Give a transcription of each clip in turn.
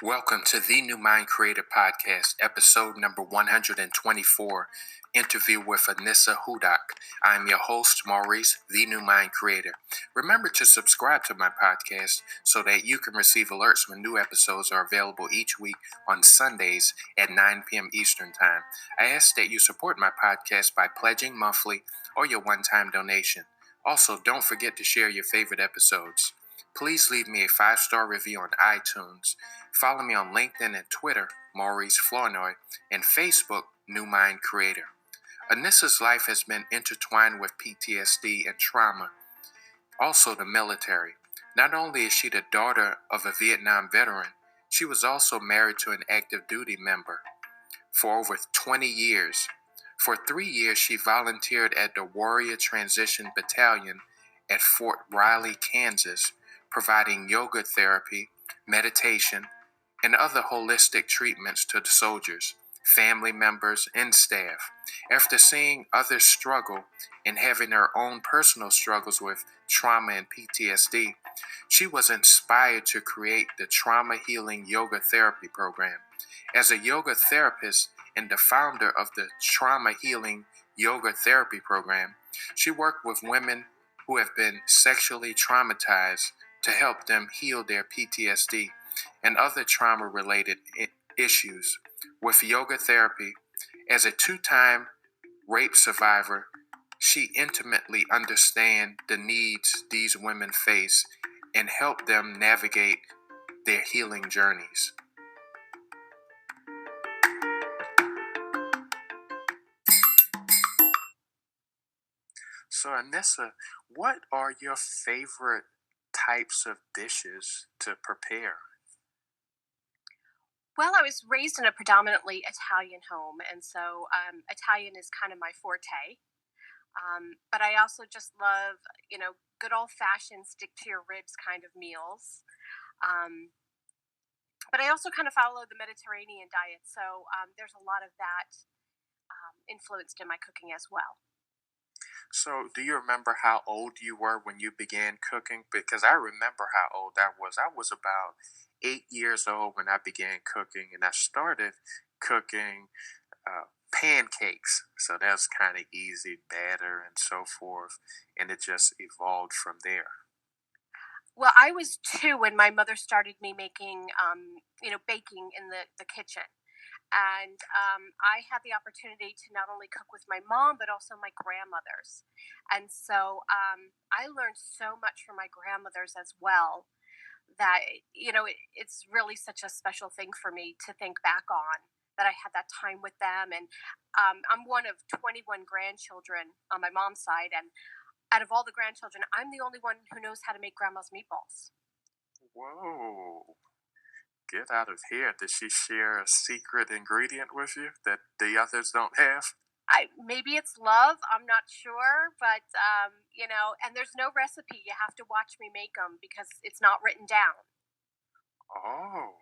Welcome to the New Mind Creator Podcast, episode number 124, interview with Anissa Hudak. I'm your host, Maurice, the New Mind Creator. Remember to subscribe to my podcast so that you can receive alerts when new episodes are available each week on Sundays at 9 p.m. Eastern Time. I ask that you support my podcast by pledging monthly or your one-time donation. Also, don't forget to share your favorite episodes. Please leave me a 5-star review on iTunes. Follow me on LinkedIn and Twitter, Maurice Flournoy, and Facebook, New Mind Creator. Anissa's life has been intertwined with PTSD and trauma, also the military. Not only is she the daughter of a Vietnam veteran, she was also married to an active duty member for over 20 years. For 3 years, she volunteered at the Warrior Transition Battalion at Fort Riley, Kansas, providing yoga therapy, meditation, and other holistic treatments to the soldiers, family members, and staff. After seeing others struggle and having her own personal struggles with trauma and PTSD, she was inspired to create the Trauma Healing Yoga Therapy Program. As a yoga therapist and the founder of the Trauma Healing Yoga Therapy Program, she worked with women who have been sexually traumatized to help them heal their PTSD and other trauma-related issues. With yoga therapy, as a 2-time rape survivor, she intimately understands the needs these women face and help them navigate their healing journeys. So, Anissa, what are your favorite types of dishes to prepare? Well, I was raised in a predominantly Italian home, and so Italian is kind of my forte. But I also just love, good old fashioned stick to your ribs kind of meals. Um, but I also kind of follow the Mediterranean diet, so there's a lot of that influenced in my cooking as well. So, do you remember how old you were when you began cooking? Because I remember how old I was. I was about 8 years old when I began cooking, and I started cooking pancakes. So that was kind of easy, batter and so forth, and it just evolved from there. Well, I was 2 when my mother started me making, baking in the kitchen. And I had the opportunity to not only cook with my mom, but also my grandmothers. And so I learned so much from my grandmothers as well that, it's really such a special thing for me to think back on that I had that time with them. And I'm one of 21 grandchildren on my mom's side. And out of all the grandchildren, I'm the only one who knows how to make grandma's meatballs. Whoa. Get out of here. Did she share a secret ingredient with you that the others don't have? Maybe it's love. I'm not sure, but and there's no recipe. You have to watch me make them because it's not written down. Oh,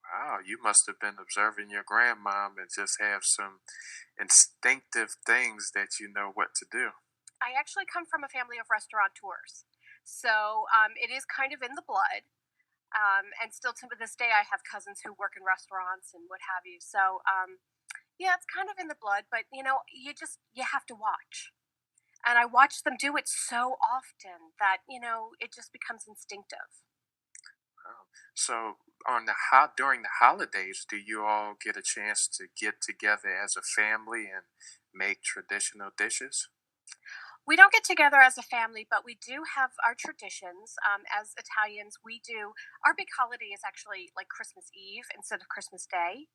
wow. You must have been observing your grandmom and just have some instinctive things that you know what to do. I actually come from a family of restaurateurs, so it is kind of in the blood. And still to this day, I have cousins who work in restaurants and what have you. So yeah, it's kind of in the blood, but you have to watch. And I watch them do it so often that, it just becomes instinctive. Wow. So, during the holidays, do you all get a chance to get together as a family and make traditional dishes? We don't get together as a family, but we do have our traditions. As Italians, our big holiday is actually like Christmas Eve instead of Christmas Day.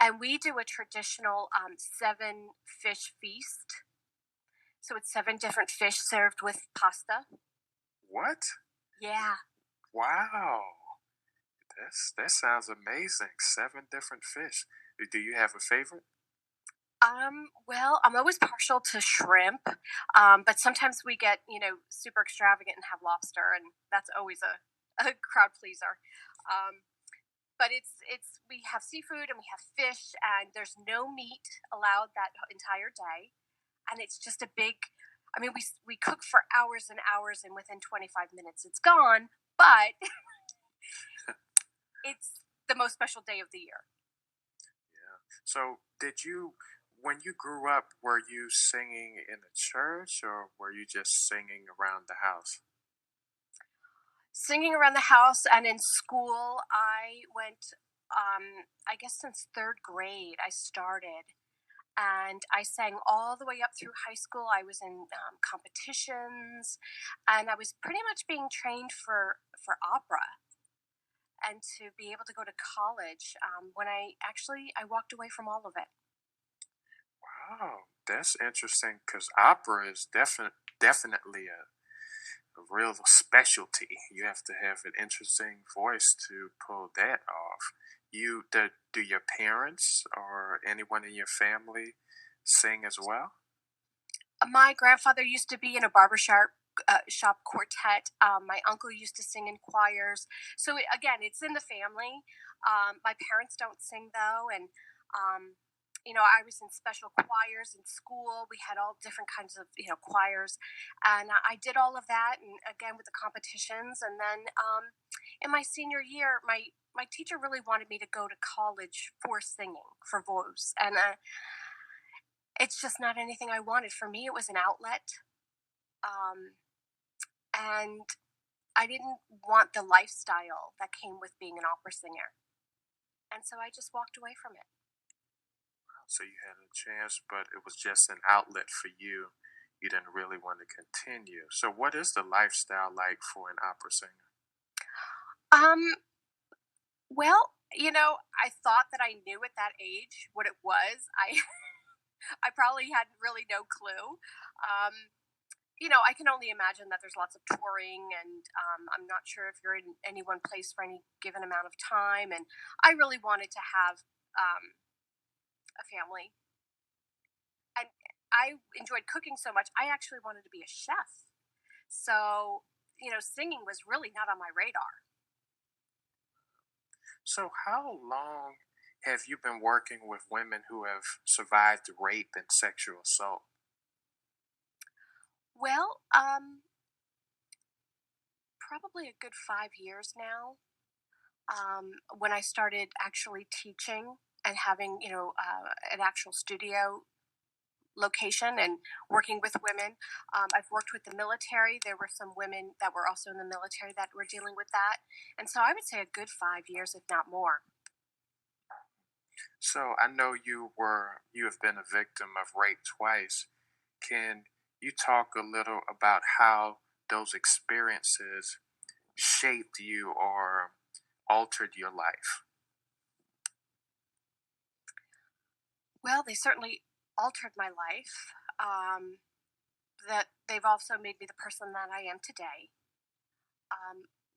And we do a traditional 7-fish feast. So it's 7 different fish served with pasta. What? Yeah. Wow. That sounds amazing. 7 different fish. Do you have a favorite? Well, I'm always partial to shrimp, but sometimes we get, super extravagant and have lobster, and that's always a crowd pleaser. But we have seafood and we have fish, and there's no meat allowed that entire day, and it's just a big. I mean, we cook for hours and hours, and within 25 minutes, it's gone. But it's the most special day of the year. Yeah. So, when you grew up, were you singing in a church or were you just singing around the house? Singing around the house and in school, I went, I guess since third grade, I started. And I sang all the way up through high school. I was in competitions, and I was pretty much being trained for opera and to be able to go to college when I walked away from all of it. Wow, that's interesting because opera is definitely a real specialty. You have to have an interesting voice to pull that off. Do your parents or anyone in your family sing as well? My grandfather used to be in a shop quartet. My uncle used to sing in choirs. So again, it's in the family. My parents don't sing though, and I was in special choirs in school. We had all different kinds of choirs, and I did all of that, and again with the competitions. And then in my senior year, my teacher really wanted me to go to college for singing for voice, and it's just not anything I wanted. For me, it was an outlet, um, and I didn't want the lifestyle that came with being an opera singer, and so I just walked away from it. So you had a chance, but it was just an outlet for you. You didn't really want to continue. So, what is the lifestyle like for an opera singer? Um, well, I thought that I knew at that age what it was. I probably had really no clue. Um, I can only imagine that there's lots of touring, and I'm not sure if you're in any one place for any given amount of time. And I really wanted to have a family, and I enjoyed cooking so much. I actually wanted to be a chef. So, singing was really not on my radar. So, how long have you been working with women who have survived rape and sexual assault? Well, probably a good 5 years now. When I started actually teaching and having, an actual studio location and working with women. I've worked with the military. There were some women that were also in the military that were dealing with that. And so I would say a good 5 years, if not more. So, I know you have been a victim of rape twice. Can you talk a little about how those experiences shaped you or altered your life? Well, they certainly altered my life. That they've also made me the person that I am today.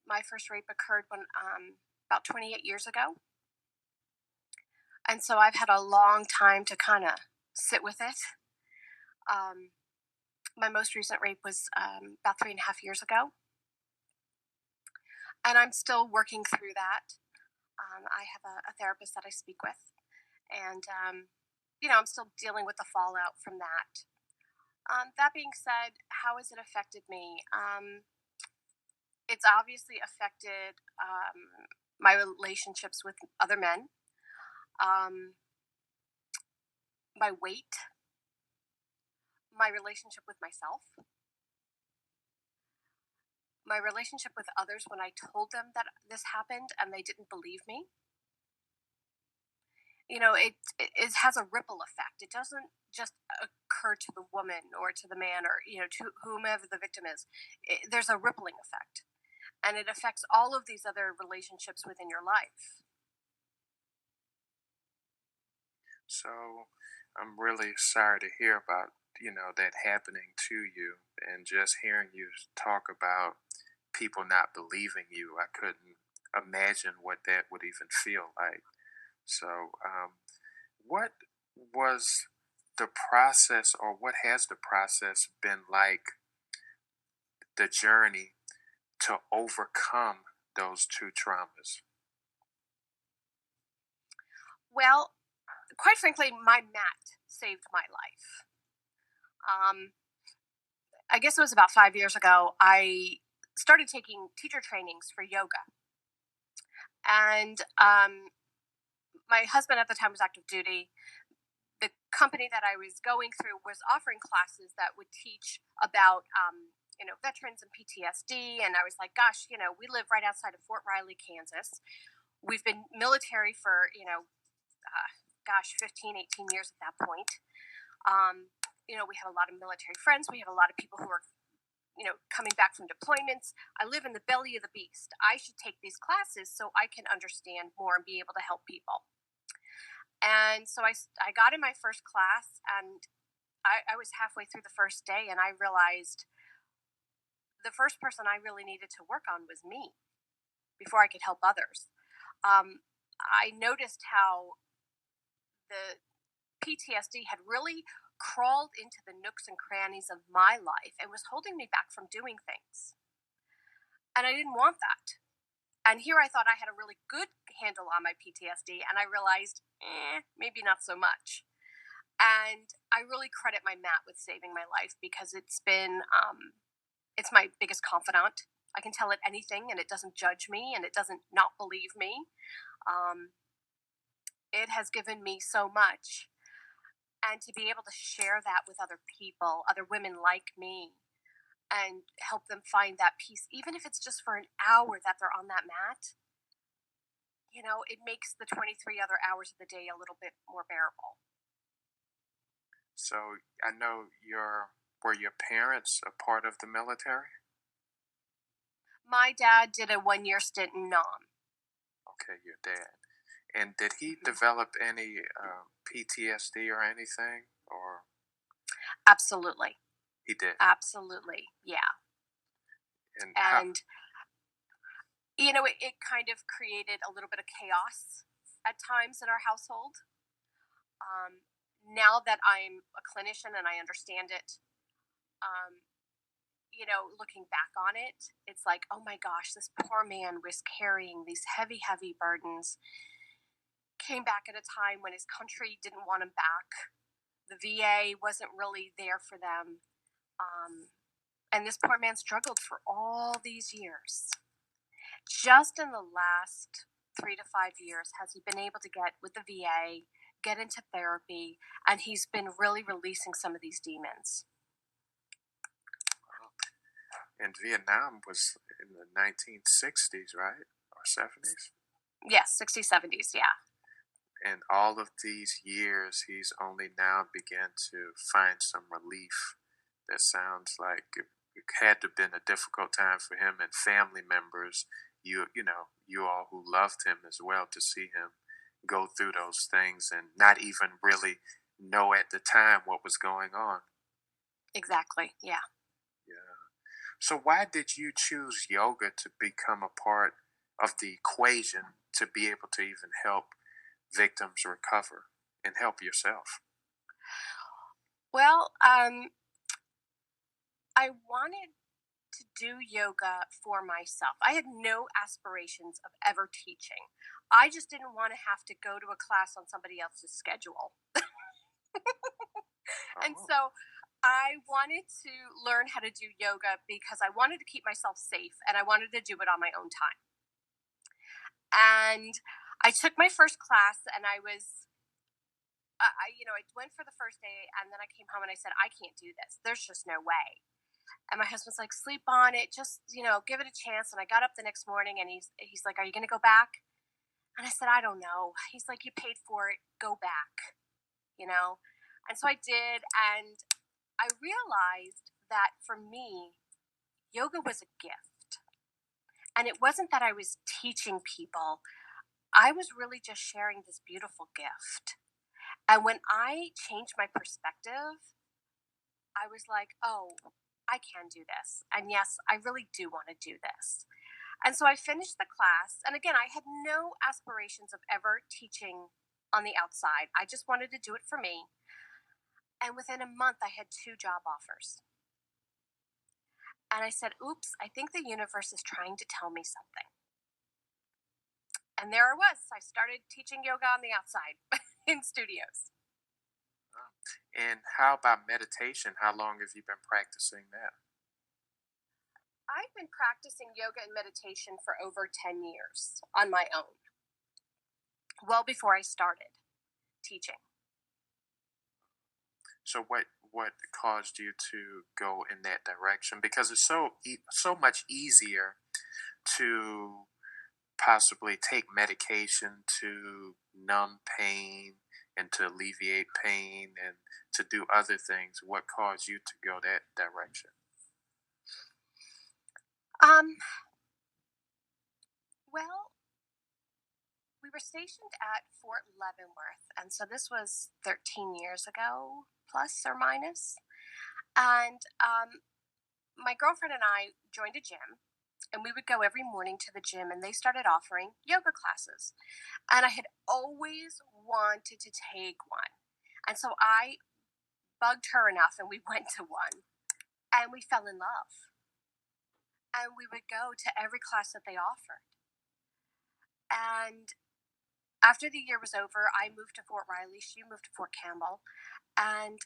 My first rape occurred when about 28 years ago. And so I've had a long time to kind of sit with it. Um, my most recent rape was about 3.5 years ago. And I'm still working through that. I have a therapist that I speak with. And, I'm still dealing with the fallout from that. That being said, how has it affected me? It's obviously affected my relationships with other men, um, my weight, my relationship with myself, my relationship with others when I told them that this happened and they didn't believe me. It has a ripple effect. It doesn't just occur to the woman or to the man or to whomever the victim is. There's a rippling effect, and it affects all of these other relationships within your life. So, I'm really sorry to hear about, that happening to you and just hearing you talk about people not believing you. I couldn't imagine what that would even feel like. So, what was the process, or what has the process been like, the journey to overcome those two traumas? Well, quite frankly, my mat saved my life. Um, I guess it was about 5 years ago. I started taking teacher trainings for yoga, And my husband at the time was active duty. The company that I was going through was offering classes that would teach about, veterans and PTSD. And I was like, gosh, we live right outside of Fort Riley, Kansas. We've been military for, 15, 18 years at that point. We have a lot of military friends. We have a lot of people who are, coming back from deployments. I live in the belly of the beast. I should take these classes so I can understand more and be able to help people. And so I got in my first class, and I was halfway through the first day, and I realized the first person I really needed to work on was me before I could help others. I noticed how the PTSD had really crawled into the nooks and crannies of my life and was holding me back from doing things. And I didn't want that. And here I thought I had a really good handle on my PTSD, and I realized, maybe not so much. And I really credit my mat with saving my life, because it's been, it's my biggest confidant. I can tell it anything, and it doesn't judge me, and it doesn't not believe me. It has given me so much. And to be able to share that with other people, other women like me, and help them find that peace, even if it's just for an hour that they're on that mat, it makes the 23 other hours of the day a little bit more bearable. So I know were your parents a part of the military? My dad did a 1-year stint in Nam. Okay, your dad. And did he develop any PTSD or anything? Or Absolutely. he did? Absolutely, yeah. And it kind of created a little bit of chaos at times in our household. Now that I'm a clinician and I understand it, looking back on it, it's like, oh my gosh, this poor man was carrying these heavy, heavy burdens. Came back at a time when his country didn't want him back. The VA wasn't really there for them. And this poor man struggled for all these years. Just in the last 3 to 5 years has he been able to get with the VA, get into therapy, and he's been really releasing some of these demons. And Vietnam was in the 1960s, right? Or 70s? Yes, 60s, 70s, yeah. And all of these years, he's only now began to find some relief. That sounds like it had to have been a difficult time for him and family members, you all who loved him as well, to see him go through those things and not even really know at the time what was going on. Exactly, yeah. Yeah. So why did you choose yoga to become a part of the equation to be able to even help victims recover and help yourself? Well, I wanted to do yoga for myself. I had no aspirations of ever teaching. I just didn't want to have to go to a class on somebody else's schedule. And Oh, so I wanted to learn how to do yoga because I wanted to keep myself safe, and I wanted to do it on my own time. And I took my first class, and I went for the first day, and then I came home and I said, I can't do this. There's just no way. And my husband's like, sleep on it, just give it a chance. And I got up the next morning, and he's like, are you going to go back? And I said, I don't know. He's like, you paid for it, go back. And so I did, and I realized that for me, yoga was a gift. And it wasn't that I was teaching people, I was really just sharing this beautiful gift. And when I changed my perspective, I was like, oh, I can do this. And yes, I really do want to do this. And so I finished the class. And again, I had no aspirations of ever teaching on the outside. I just wanted to do it for me. And within a month, I had 2 job offers. And I said, oops, I think the universe is trying to tell me something. And there I was. I started teaching yoga on the outside in studios. and how about meditation? How long have you been practicing that? I've been practicing yoga and meditation for over 10 years on my own, well before I started teaching. So what caused you to go in that direction? Because it's so much easier to possibly take medication to numb pain and to alleviate pain and to do other things. What caused you to go that direction? Um, well, we were stationed at Fort Leavenworth, and so this was 13 years ago, plus or minus. And my girlfriend and I joined a gym, and we would go every morning to the gym, and they started offering yoga classes. And I had always wanted to take one. And so I bugged her enough, and we went to one, and we fell in love. And we would go to every class that they offered. And after the year was over, I moved to Fort Riley. She moved to Fort Campbell. And,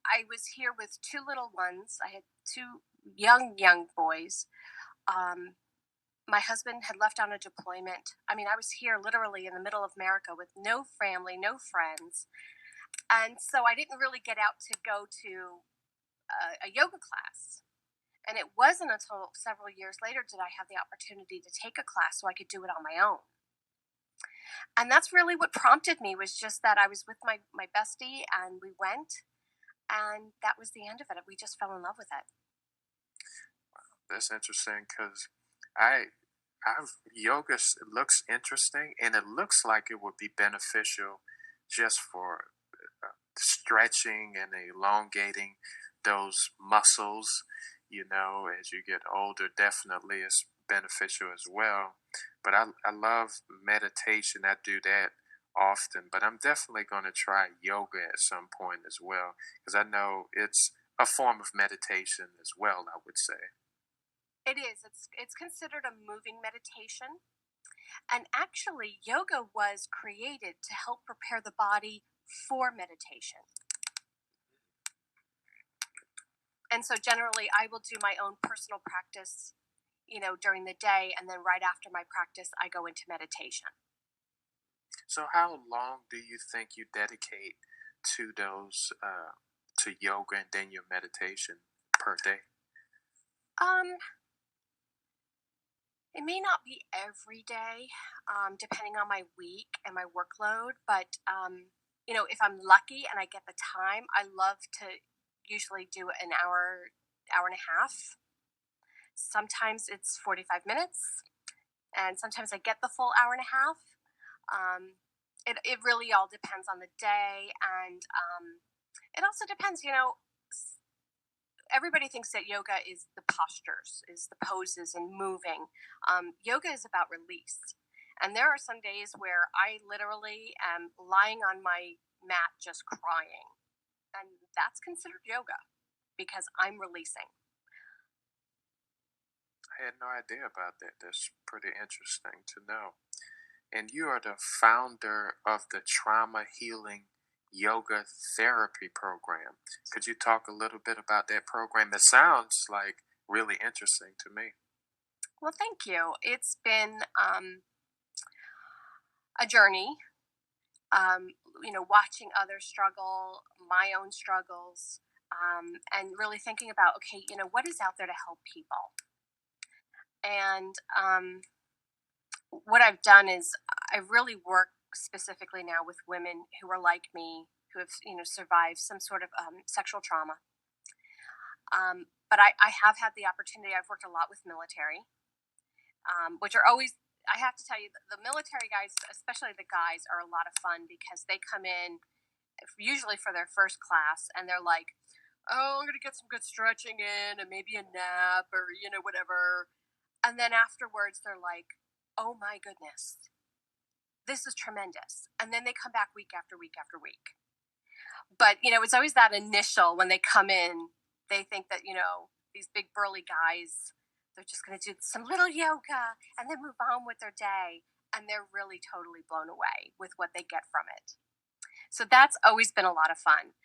I was here with two little ones. I had two young boys. My husband had left on a deployment. I mean, I was here literally in the middle of America with no family, no friends. And so I didn't really get out to go to a yoga class. And it wasn't until several years later did I have the opportunity to take a class so I could do it on my own. And that's really what prompted me, was just that I was with my bestie, and we went, and that was the end of it. We just fell in love with it. That's interesting because I've yoga looks interesting and it looks like it would be beneficial just for stretching and elongating those muscles. As you get older, definitely it's beneficial as well. But I love meditation. I do that often, but I'm definitely going to try yoga at some point as well because I know it's a form of meditation as well, I would say. It is. It's considered a moving meditation. And actually, yoga was created to help prepare the body for meditation. And so generally, I will do my own personal practice, during the day. And then right after my practice, I go into meditation. So, how long do you think you dedicate to those, to yoga and then your meditation per day? Um, it may not be every day, depending on my week and my workload. But, if I'm lucky and I get the time, I love to usually do an hour and a half. Sometimes it's 45 minutes, and sometimes I get the full hour and a half. It really all depends on the day, and it also depends, everybody thinks that yoga is the postures, is the poses and moving. Yoga is about release. And there are some days where I literally am lying on my mat just crying. And that's considered yoga because I'm releasing. I had no idea about that. That's pretty interesting to know. And you are the founder of the Trauma Healing Yoga Therapy Program. Could you talk a little bit about that program? It sounds like really interesting to me. Well, thank you. It's been a journey, watching others struggle, my own struggles, and really thinking about, okay, what is out there to help people? And what I've done is I really work specifically now with women who are like me, who have, survived some sort of sexual trauma. But I have had the opportunity, I've worked a lot with military, which are always, I have to tell you, the military guys, especially the guys, are a lot of fun because they come in usually for their first class and they're like, oh, I'm going to get some good stretching in and maybe a nap or, whatever. And then afterwards, they're like, oh my goodness, this is tremendous. And then they come back week after week after week. But, it's always that initial when they come in, they think that, these big burly guys, they're just going to do some little yoga and then move on with their day. And they're really totally blown away with what they get from it. So that's always been a lot of fun.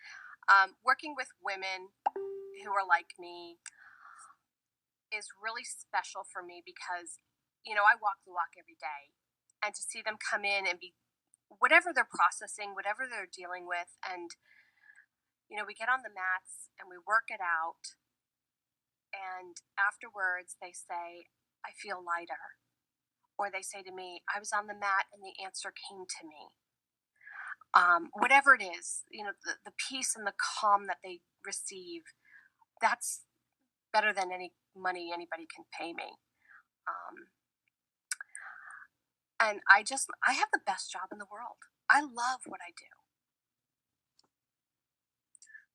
Working with women who are like me, is really special for me because, I walk the walk every day. And to see them come in and be whatever they're processing, whatever they're dealing with, and, we get on the mats and we work it out. And afterwards, they say, I feel lighter. Or they say to me, I was on the mat and the answer came to me. Whatever it is, the peace and the calm that they receive, that's better than any money anybody can pay me. And I have the best job in the world. I love what I do.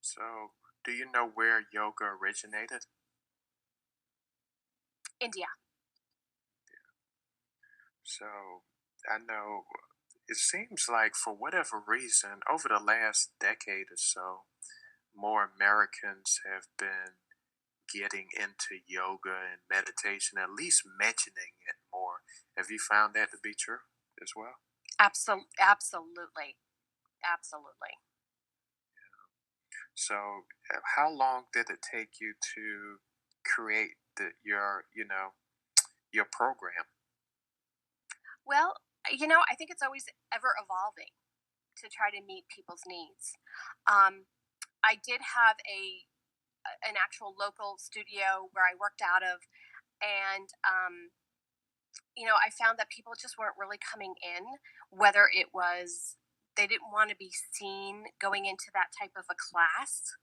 So, do you know where yoga originated? India. So, I know it seems like for whatever reason, over the last decade or so, more Americans have been getting into yoga and meditation, at least mentioning it more. Have you found that to be true as well? Absolutely. Absolutely. So, how long did it take you to create your program? Well, I think it's always ever evolving to try to meet people's needs. I did have an actual local studio where I worked out of, and I found that people just weren't really coming in, whether it was they didn't want to be seen going into that type of a class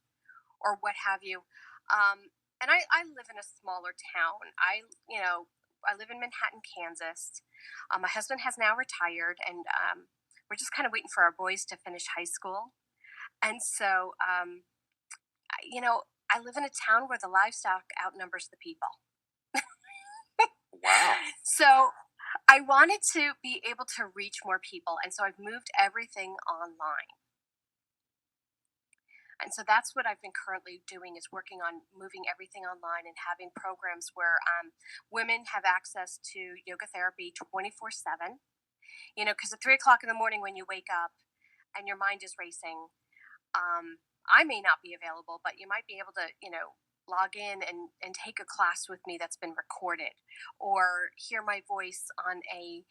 or what have you. And I live in a smaller town. I live in Manhattan, Kansas. My husband has now retired, and we're just kind of waiting for our boys to finish high school. And so, I live in a town where the livestock outnumbers the people. Wow. So I wanted to be able to reach more people. And so I've moved everything online. And so that's what I've been currently doing, is working on moving everything online and having programs where women have access to yoga therapy 24/7. Because at 3 o'clock in the morning when you wake up and your mind is racing, I may not be available, but you might be able to, log in and take a class with me that's been recorded, or hear my voice on a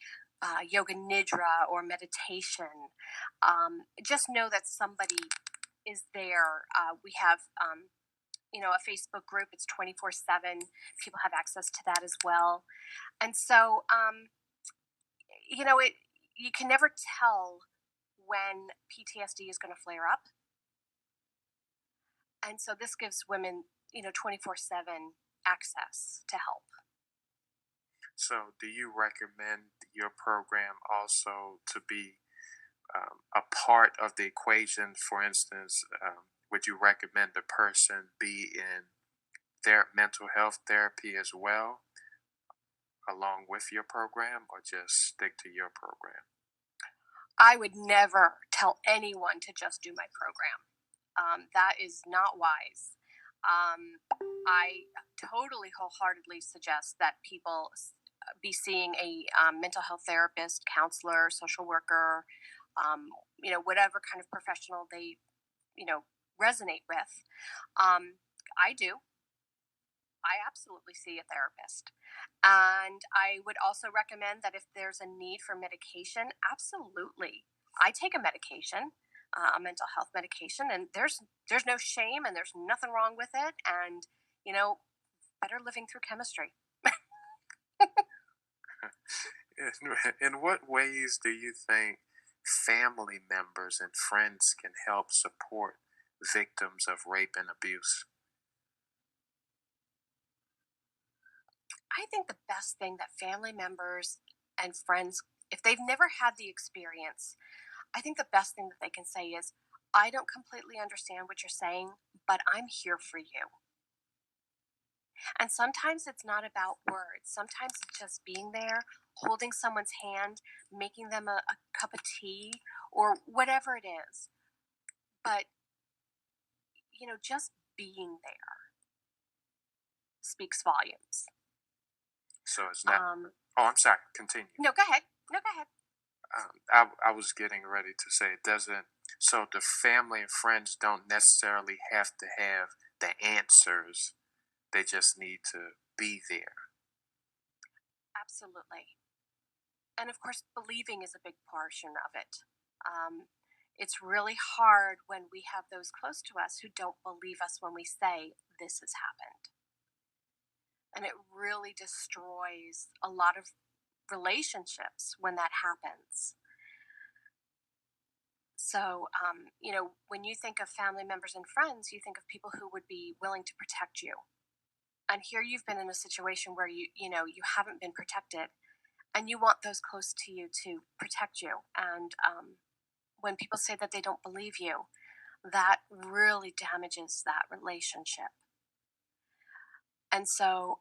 yoga nidra or meditation. Just know that somebody is there. We have, a Facebook group. It's 24/7. People have access to that as well. And so, you can never tell when PTSD is going to flare up. And so this gives women, 24/7 access to help. So, do you recommend your program also to be a part of the equation? For instance, would you recommend the person be in their mental health therapy as well, along with your program, or just stick to your program? I would never tell anyone to just do my program. That is not wise. I totally wholeheartedly suggest that people be seeing a mental health therapist, counselor, social worker, whatever kind of professional they, resonate with. I do. I absolutely see a therapist. And I would also recommend that if there's a need for medication, absolutely. I take a medication, a mental health medication, and there's no shame and there's nothing wrong with it. And, better living through chemistry. In what ways do you think family members and friends can help support victims of rape and abuse? I think the best thing that family members and friends, if they've never had the experience, I think the best thing that they can say is, I don't completely understand what you're saying, but I'm here for you. And sometimes it's not about words. Sometimes it's just being there, holding someone's hand, making them a cup of tea, or whatever it is. But, just being there speaks volumes. So it's not. Oh, I'm sorry. Continue. No, go ahead. No, go ahead. I was getting ready to say it doesn't. So the family and friends don't necessarily have to have the answers They just need to be there. Absolutely. And of course, believing is a big portion of it. It's really hard when we have those close to us who don't believe us when we say this has happened. And it really destroys a lot of relationships when that happens. So, when you think of family members and friends, you think of people who would be willing to protect you. And here you've been in a situation where you haven't been protected, and you want those close to you to protect you. And when people say that they don't believe you, that really damages that relationship. And so,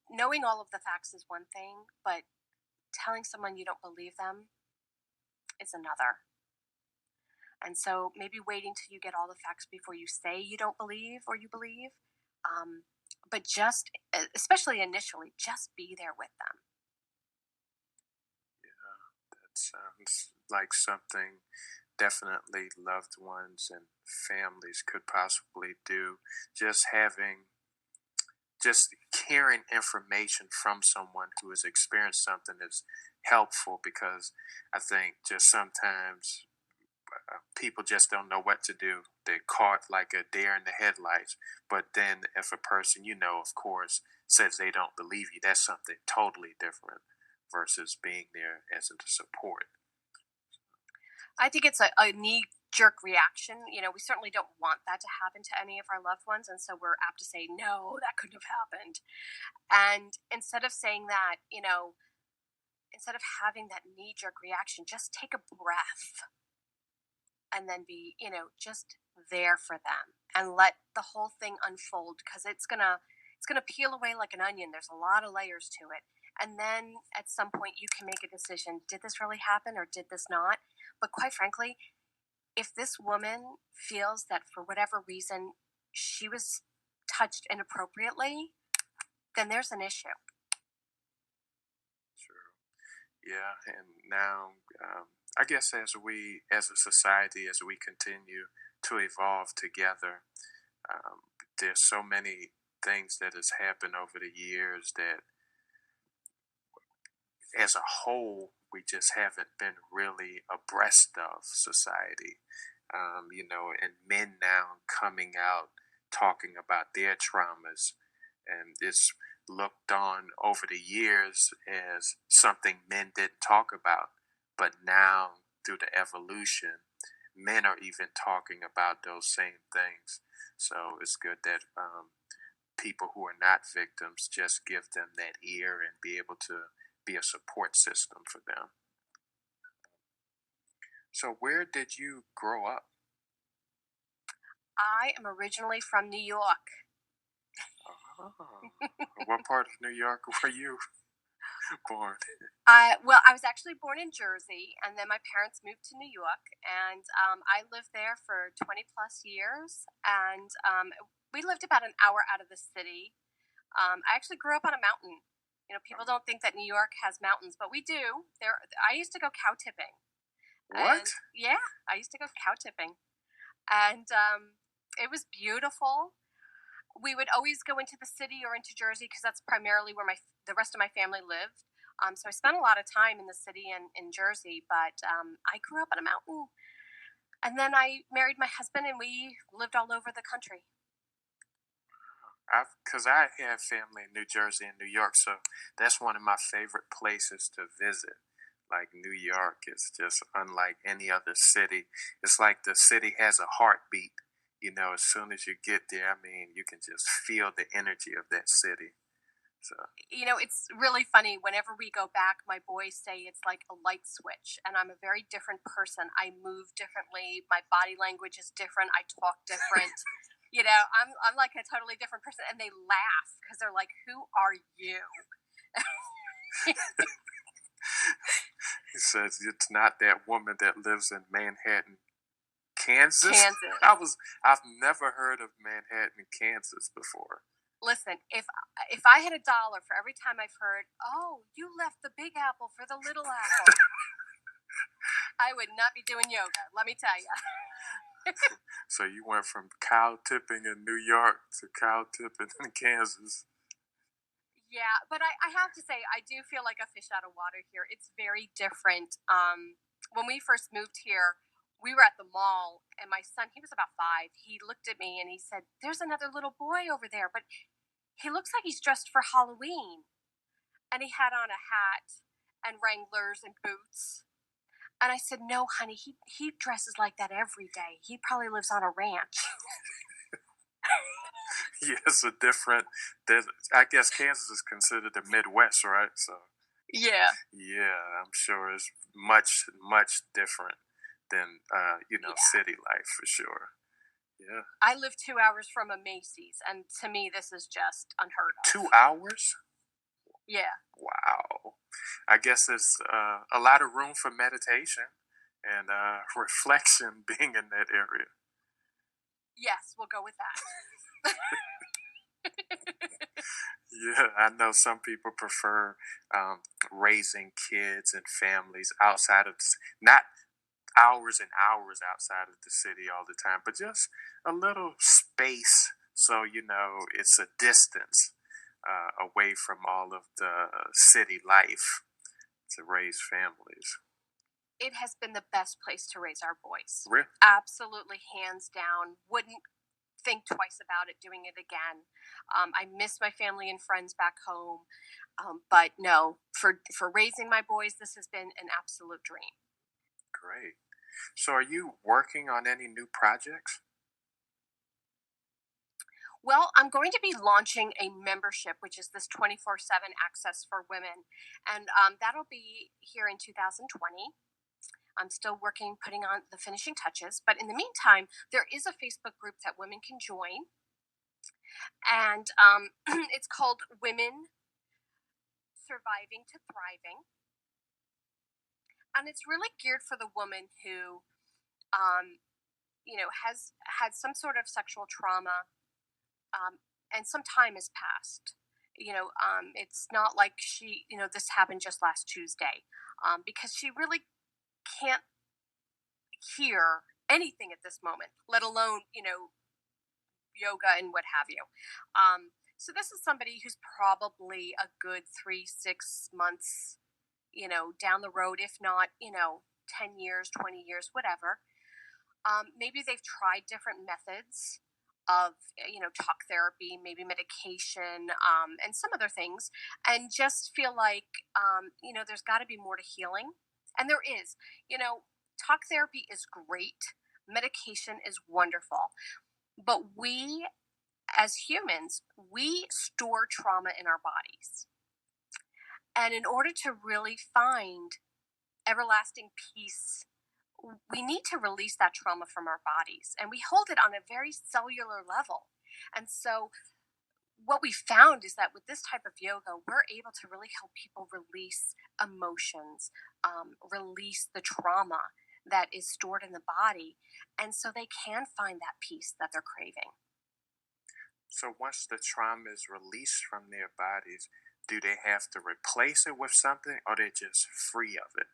knowing all of the facts is one thing, but telling someone you don't believe them is another. And so maybe waiting till you get all the facts before you say you don't believe or you believe. But just, especially initially, just be there with them. Yeah, that sounds like something definitely loved ones and families could possibly do. Just hearing information from someone who has experienced something is helpful, because I think just sometimes people just don't know what to do. They're caught like a deer in the headlights. But then if a person, of course, says they don't believe you, that's something totally different versus being there as a support. I think it's a knee jerk reaction. We certainly don't want that to happen to any of our loved ones. And so we're apt to say, no, that couldn't have happened. And instead of saying that, instead of having that knee jerk reaction, just take a breath and then be, just there for them and let the whole thing unfold, because it's gonna peel away like an onion. There's a lot of layers to it. And then at some point you can make a decision. Did this really happen or did this not? But quite frankly, if this woman feels that for whatever reason she was touched inappropriately, then there's an issue. Sure. Yeah, and now I guess as a society, as we continue to evolve together, there's so many things that has happened over the years that, as a whole, we just haven't been really abreast of society. And men now coming out talking about their traumas, and it's looked on over the years as something men didn't talk about. But now, through the evolution, men are even talking about those same things. So it's good that people who are not victims just give them that ear and be able to be a support system for them. So, where did you grow up? I am originally from New York. Oh, what part of New York were you born? Well, I was actually born in Jersey, and then my parents moved to New York, and I lived there for 20 plus years, and we lived about an hour out of the city. I actually grew up on a mountain. People don't think that New York has mountains, but we do. I used to go cow tipping. What? And, yeah, I used to go cow tipping, and it was beautiful. We would always go into the city or into Jersey because that's primarily where the rest of my family lived. So I spent a lot of time in the city and in Jersey, but I grew up on a mountain. And then I married my husband and we lived all over the country. Because I have family in New Jersey and New York, so that's one of my favorite places to visit. Like, New York is just unlike any other city. It's like the city has a heartbeat. As soon as you get there, you can just feel the energy of that city. So, It's really funny. Whenever we go back, my boys say it's like a light switch, and I'm a very different person. I move differently. My body language is different. I talk different. I'm like a totally different person, and they laugh because they're like, "Who are you?" he says it's not that woman that lives in Manhattan, Kansas. I've never heard of Manhattan, Kansas before. Listen, if I had $1 for every time I've heard, "Oh, you left the Big Apple for the Little Apple," I would not be doing yoga. Let me tell you. So you went from cow tipping in New York to cow tipping in Kansas. Yeah, but I have to say, I do feel like a fish out of water here. It's very different. When we first moved here, we were at the mall, and my son, he was about 5. He looked at me and he said, "There's another little boy over there, but he looks like he's dressed for Halloween." And he had on a hat and Wranglers and boots. And I said, "No, honey, he dresses like that every day. He probably lives on a ranch." Yes, a different. I guess Kansas is considered the Midwest, right? So Yeah. yeah, I'm sure it's much much different than Yeah. city life for sure. Yeah, I live 2 hours from a Macy's, and to me, this is just unheard of. 2 hours. Yeah. Wow. I guess there's a lot of room for meditation and reflection being in that area. Yes, we'll go with that. Yeah, I know some people prefer raising kids and families outside of, not hours and hours outside of the city all the time, but just a little space so it's a distance away from all of the city life to raise families. It has been the best place to raise our boys. Really? Absolutely, hands down. Wouldn't think twice about it doing it again. I miss my family and friends back home, but no, for raising my boys, this has been an absolute dream. Great. So, are you working on any new projects? Well, I'm going to be launching a membership, which is this 24/7 access for women, and that'll be here in 2020. I'm still working, putting on the finishing touches. But in the meantime, there is a Facebook group that women can join, and it's called Women Surviving to Thriving. And it's really geared for the woman who, um, has had some sort of sexual trauma, and some time has passed. It's not like this happened just last Tuesday, because she really can't hear anything at this moment, let alone, yoga and what have you. So this is somebody who's probably a good 3, 6 months, down the road, if not, 10 years, 20 years, whatever. Maybe they've tried different methods of, talk therapy, maybe medication, and some other things, and just feel like, there's got to be more to healing. And there is. Talk therapy is great, medication is wonderful, but we, as humans, we store trauma in our bodies. And in order to really find everlasting peace, we need to release that trauma from our bodies. And we hold it on a very cellular level. And so, what we found is that with this type of yoga, we're able to really help people release emotions, release the trauma that is stored in the body. And so they can find that peace that they're craving. So once the trauma is released from their bodies, do they have to replace it with something or they're just free of it?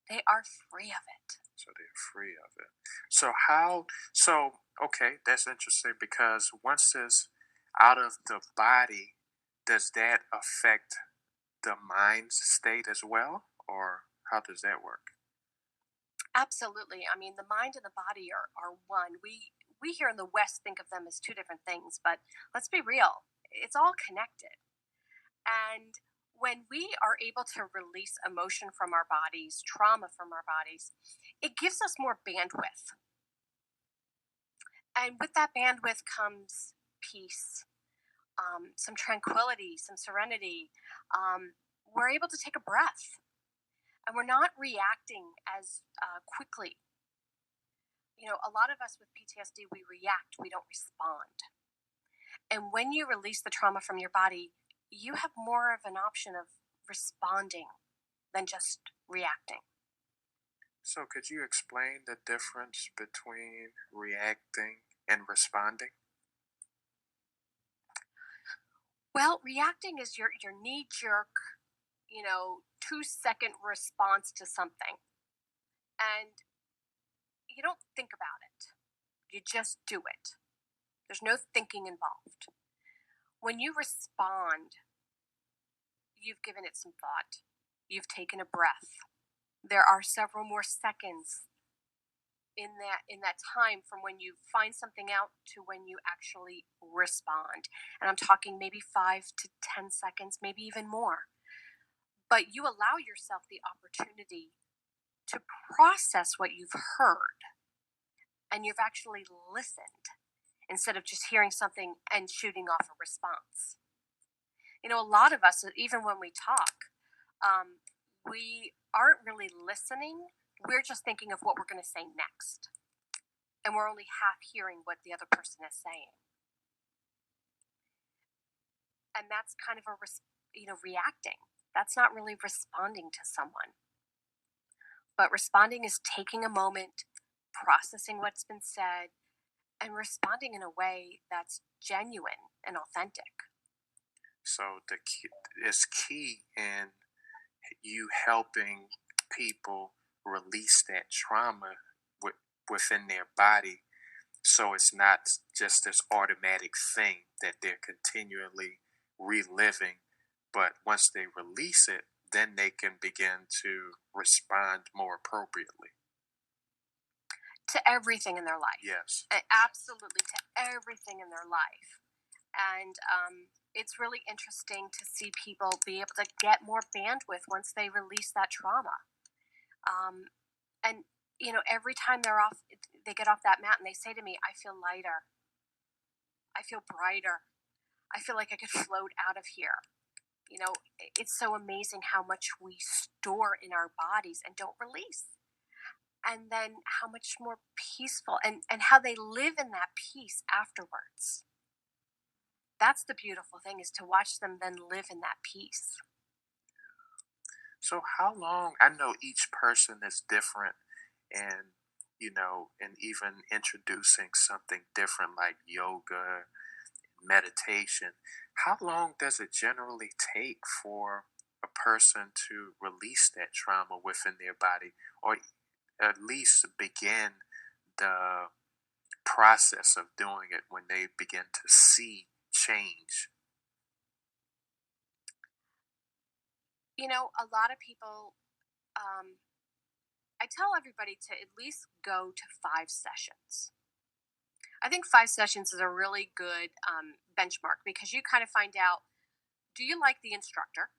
They are free of it. So they're free of it. Okay, that's interesting because once it's out of the body, does that affect the mind state as well? Or how does that work? Absolutely. I mean, the mind and the body are one. We here in the West think of them as two different things, but let's be real. It's all connected. And when we are able to release emotion from our bodies, trauma from our bodies, it gives us more bandwidth. And with that bandwidth comes peace, some tranquility, some serenity. We're able to take a breath, and we're not reacting as quickly. A lot of us with PTSD, we react, we don't respond. And when you release the trauma from your body, you have more of an option of responding than just reacting. So could you explain the difference between reacting and responding? Well, reacting is your knee jerk, 2-second response to something. And, you don't think about it. You just do it. There's no thinking involved. When you respond, you've given it some thought. You've taken a breath. There are several more seconds in that time from when you find something out to when you actually respond. And I'm talking maybe 5 to 10 seconds, maybe even more. But you allow yourself the opportunity to process what you've heard, and you've actually listened instead of just hearing something and shooting off a response. A lot of us, even when we talk, we aren't really listening. We're just thinking of what we're going to say next. And we're only half hearing what the other person is saying. And that's kind of reacting. That's not really responding to someone. But responding is taking a moment, processing what's been said, and responding in a way that's genuine and authentic. So it's key in you helping people release that trauma within their body, so it's not just this automatic thing that they're continually reliving, but once they release it, then they can begin to respond more appropriately to everything in their life. Yes. Absolutely, to everything in their life. And it's really interesting to see people be able to get more bandwidth once they release that trauma. And every time they get off that mat and they say to me, I feel lighter. I feel brighter. I feel like I could float out of here. It's so amazing how much we store in our bodies and don't release. And then how much more peaceful and how they live in that peace afterwards. That's the beautiful thing, is to watch them then live in that peace. So how long, I know each person is different, and and even introducing something different like yoga, meditation, how long does it generally take for a person to release that trauma within their body, or at least begin the process of doing it when they begin to see change? A lot of people, I tell everybody to at least go to 5 sessions. I think 5 sessions is a really good benchmark, because you kind of find out, do you like the instructor?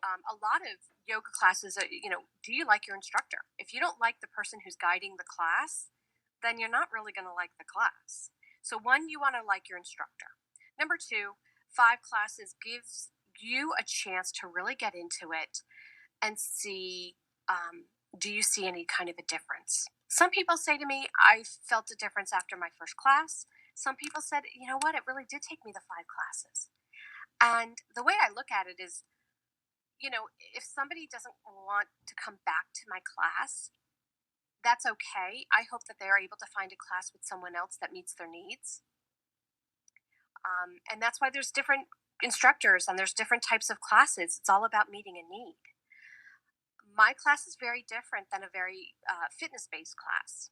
A lot of yoga classes, do you like your instructor? If you don't like the person who's guiding the class, then you're not really going to like the class. So one, you want to like your instructor. Number two, 5 classes gives you a chance to really get into it and see, do you see any kind of a difference? Some people say to me, I felt a difference after my first class. Some people said, you know what, it really did take me the 5 classes. And the way I look at it is, if somebody doesn't want to come back to my class, that's okay. I hope that they're able to find a class with someone else that meets their needs. And that's why there's different instructors and there's different types of classes. It's all about meeting a need. My class is very different than a very fitness-based class.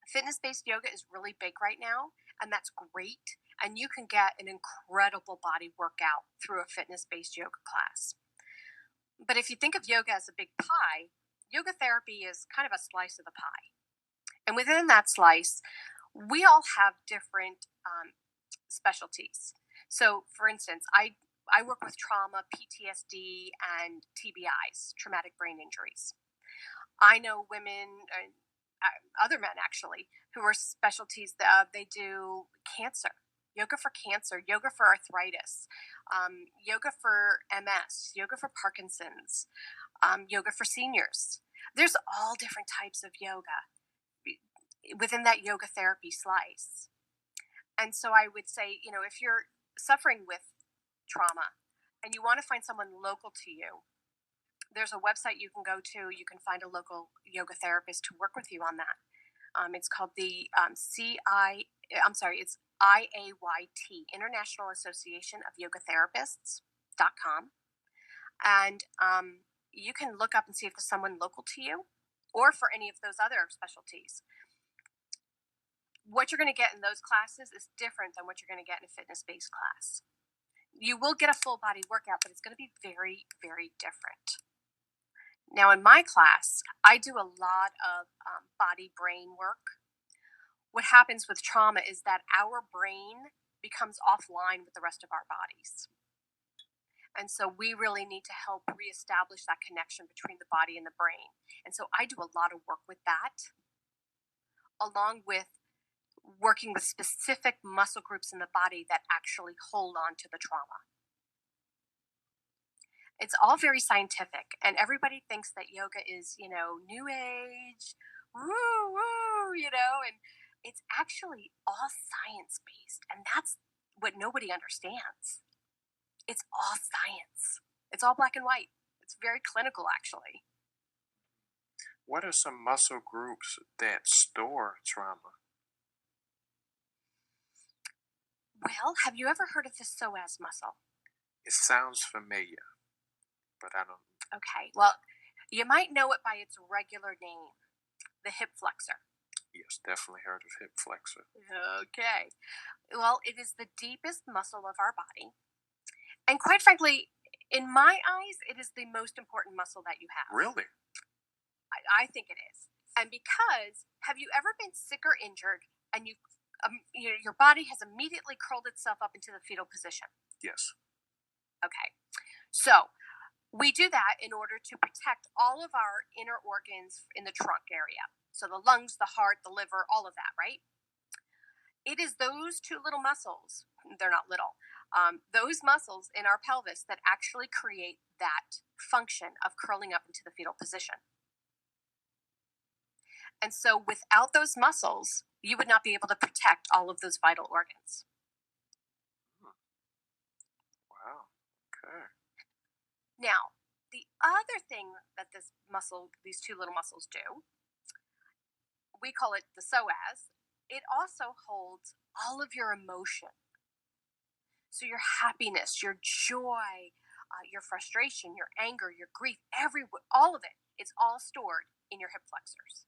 Fitness-based yoga is really big right now, and that's great. And you can get an incredible body workout through a fitness-based yoga class. But if you think of yoga as a big pie, yoga therapy is kind of a slice of the pie. And within that slice, we all have different specialties. So, for instance, I work with trauma, PTSD, and TBIs, traumatic brain injuries. I know women, other men actually, who are specialties that they do cancer, yoga for cancer, yoga for arthritis, yoga for MS, yoga for Parkinson's, yoga for seniors. There's all different types of yoga within that yoga therapy slice. And so I would say, if you're suffering with trauma and you want to find someone local to you, there's a website you can go to. You can find a local yoga therapist to work with you on that. It's called the it's IAYT, International Association of Yoga Therapists.com. And you can look up and see if there's someone local to you. or for any of those other specialties. What you're going to get in those classes is different than what you're going to get in a fitness-based class. You will get a full body workout, but it's going to be very, very different. Now, in my class, I do a lot of body-brain work. What happens with trauma is that our brain becomes offline with the rest of our bodies. And so we really need to help reestablish that connection between the body and the brain. And so I do a lot of work with that, along with working with specific muscle groups in the body that actually hold on to the trauma. It's all very scientific, and everybody thinks that yoga is, new age, woo, woo, and it's actually all science based, and that's what nobody understands. It's all science. It's all black and white. It's very clinical, actually. What are some muscle groups that store trauma? Well, have you ever heard of the psoas muscle? It sounds familiar, but I don't. Okay, well, you might know it by its regular name, the hip flexor. Yes, definitely heard of hip flexor. Okay. Well, it is the deepest muscle of our body. And quite frankly, in my eyes, it is the most important muscle that you have. Really? I think it is. And because, have you ever been sick or injured and your body has immediately curled itself up into the fetal position? Yes. Okay. So we do that in order to protect all of our inner organs in the trunk area. So the lungs, the heart, the liver, all of that, right? It is those two little muscles, they're not little, those muscles in our pelvis that actually create that function of curling up into the fetal position. And so without those muscles, you would not be able to protect all of those vital organs. Wow. Okay. Now, the other thing that these two little muscles do, we call it the psoas. It also holds all of your emotion. So your happiness, your joy, your frustration, your anger, your grief, all of it, it's all stored in your hip flexors.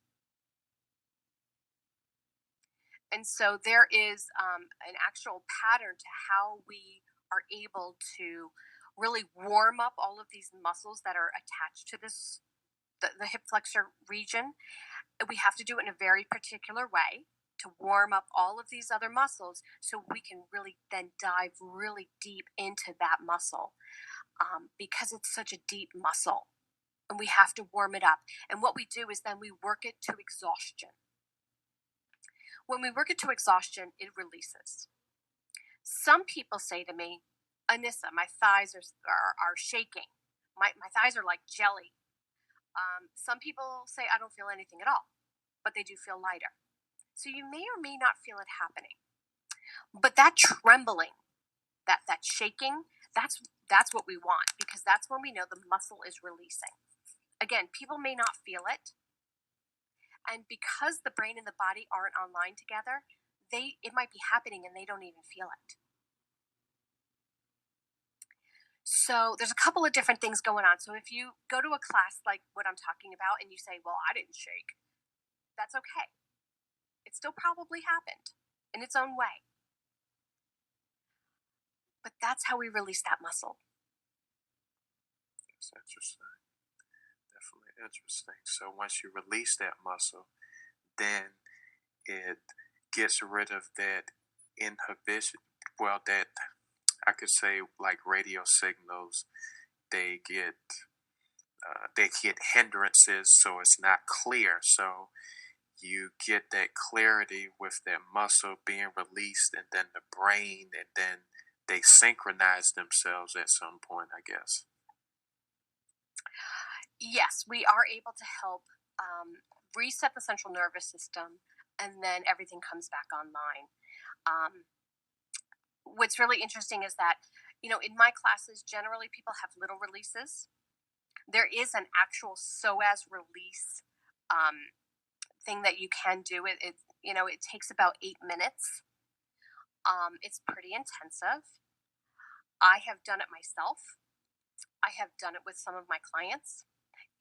And so there is an actual pattern to how we are able to really warm up all of these muscles that are attached to the hip flexor region. We have to do it in a very particular way to warm up all of these other muscles so we can really then dive really deep into that muscle because it's such a deep muscle and we have to warm it up. And what we do is then we work it to exhaustion. When we work it to exhaustion, it releases. Some people say to me, Anissa, my thighs are shaking. My thighs are like jelly. Some people say I don't feel anything at all, but they do feel lighter. So you may or may not feel it happening. But that trembling, that shaking, that's what we want because that's when we know the muscle is releasing. Again, people may not feel it. And because the brain and the body aren't online together, it might be happening and they don't even feel it. So there's a couple of different things going on. So if you go to a class like what I'm talking about and you say, well, I didn't shake, that's okay. It still probably happened in its own way. But that's how we release that muscle. That's interesting. Definitely interesting. So once you release that muscle, then it gets rid of that inhibition. Well, that I could say like radio signals, they get hindrances, so it's not clear. So you get that clarity with that muscle being released, and then the brain, and then they synchronize themselves at some point, I guess. Yes, we are able to help reset the central nervous system, and then everything comes back online. What's really interesting is that, in my classes, generally people have little releases. There is an actual psoas release thing that you can do. It takes about 8 minutes. It's pretty intensive. I have done it myself. I have done it with some of my clients.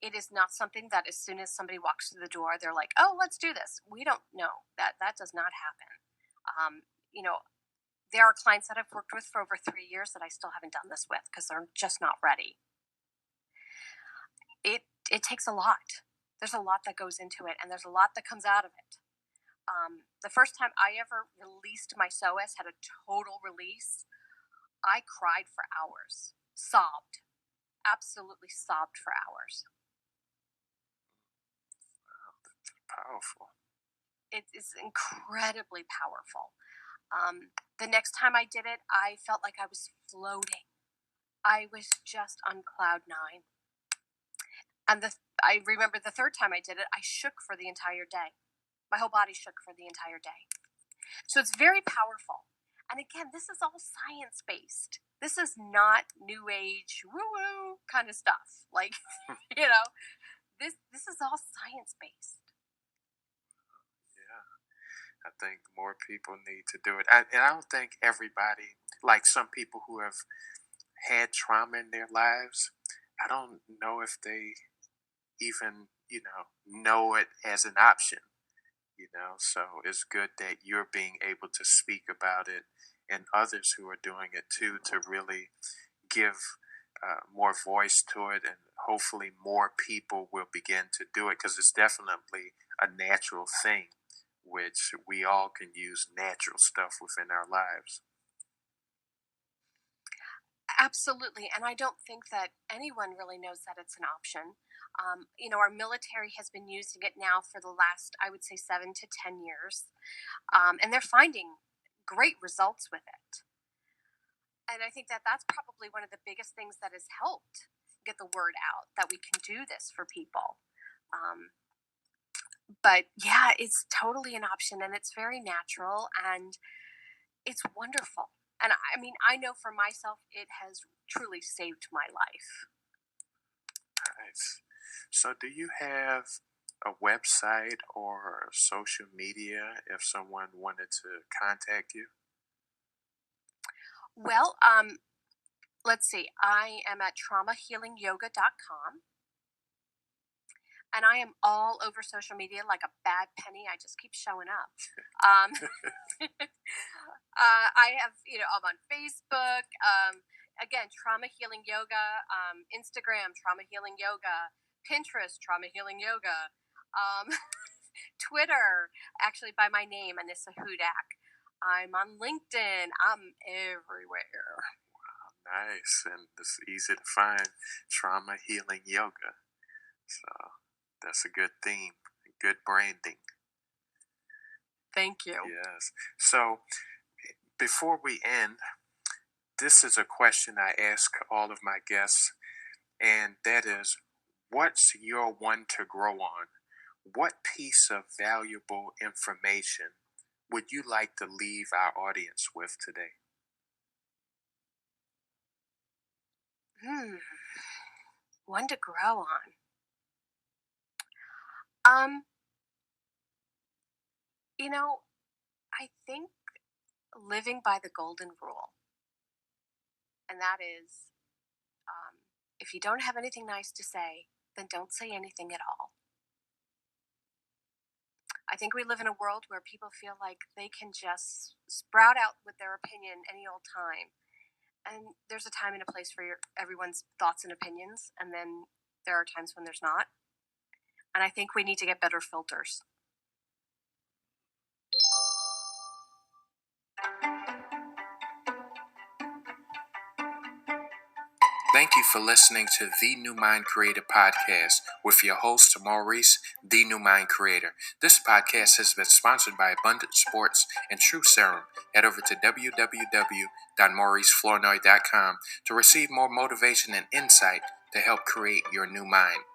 It is not something that as soon as somebody walks through the door, they're like, "Oh, let's do this." We don't know that that does not happen. Um, you know, there are clients that I've worked with for over 3 years that I still haven't done this with because they're just not ready. It takes a lot. There's a lot that goes into it, and there's a lot that comes out of it. The first time I ever released my psoas, had a total release, I cried for hours, sobbed, absolutely sobbed for hours. Powerful. It is incredibly powerful. The next time I did it, I felt like I was floating. I was just on cloud nine. And I remember the third time I did it, I shook for the entire day. My whole body shook for the entire day. So it's very powerful. And again, this is all science based. This is not new age woo woo kind of stuff. Like, you know, this is all science based. Yeah, I think more people need to do it. And I don't think everybody, like some people who have had trauma in their lives, I don't know if they even, know it as an option. So it's good that you're being able to speak about it and others who are doing it too, to really give more voice to it, and hopefully more people will begin to do it, because it's definitely a natural thing, which we all can use natural stuff within our lives. Absolutely. And I don't think that anyone really knows that it's an option. Our military has been using it now for the last, I would say, 7 to 10 years. And they're finding great results with it. And I think that that's probably one of the biggest things that has helped get the word out that we can do this for people. But yeah, it's totally an option, and it's very natural, and it's wonderful. And I mean, I know for myself, it has truly saved my life. Nice. So, do you have a website or social media if someone wanted to contact you? Well, let's see. I am at traumahealingyoga.com, and I am all over social media like a bad penny. I just keep showing up. Um, I'm on Facebook. Again, Trauma Healing Yoga. Instagram, Trauma Healing Yoga. Pinterest, Trauma Healing Yoga. Twitter, actually by my name, Anissa Hudak. I'm on LinkedIn. I'm everywhere. Nice, and it's easy to find. Trauma Healing Yoga. So that's a good theme, good branding. Thank you. Yes. So before we end, this is a question I ask all of my guests, and that is, what's your one to grow on? What piece of valuable information would you like to leave our audience with today? One to grow on. Um, I think living by the golden rule, and that is, if you don't have anything nice to say, then don't say anything at all. I think we live in a world where people feel like they can just sprout out with their opinion any old time. And there's a time and a place for everyone's thoughts and opinions, and then there are times when there's not. And I think we need to get better filters. Thank you for listening to the New Mind Creator podcast with your host, Maurice, the New Mind Creator. This podcast has been sponsored by Abundant Sports and True Serum. Head over to www.mauriceflournoy.com to receive more motivation and insight to help create your new mind.